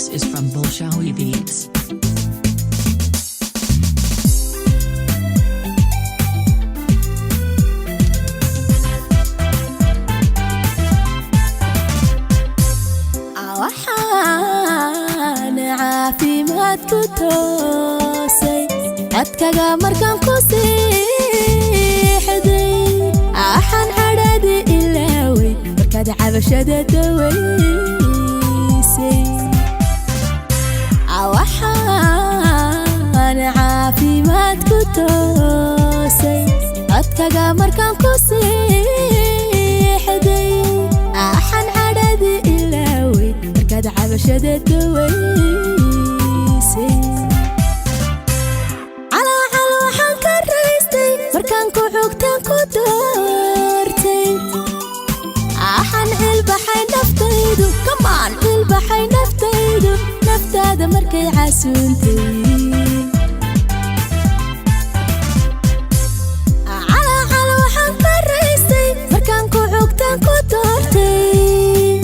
This is from Bolshawi Beats. عافي ما تكتوسي أتكا مركان كوسي حدي أحن عرادي إلاوي مركاد عبشة دويسي أوحان عافي ما تكتوسي أتكا مركان كوسي حدي أحن عرادي إلاوي مركاد عبشة دويسي markaan ku xogtaan ku doortay axan ilbaxay naftaydu kamaan ilbaxay naftaydu naftaada markay casuuntay cala waxaan ka raystay markaan ku xogtaan ku doortay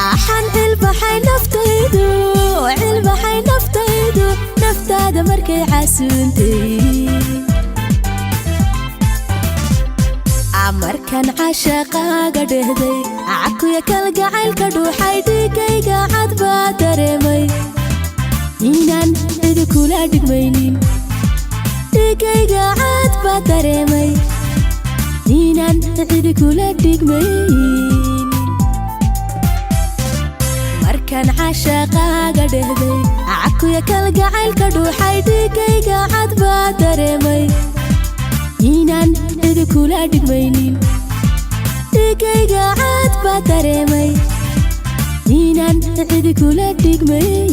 axan ilbaxay naftaydu naftaada markay casuuntay markan caashaqaaga dhehday cakuya kalgacaylka dhuuxay dhigayga cad baa dareemay inaan cidi kula dhigmaynin dhigayga cad baa dareemay inaan cidi kula dhigmaynin markan caashaqaaga dhehday cakuya kalgacaylka dhuuxay dhigayga cad baa dareemay inaan cidi kula dhigmaynin dhigayga cad baa dareemay inaan cidi kula dhigmaynin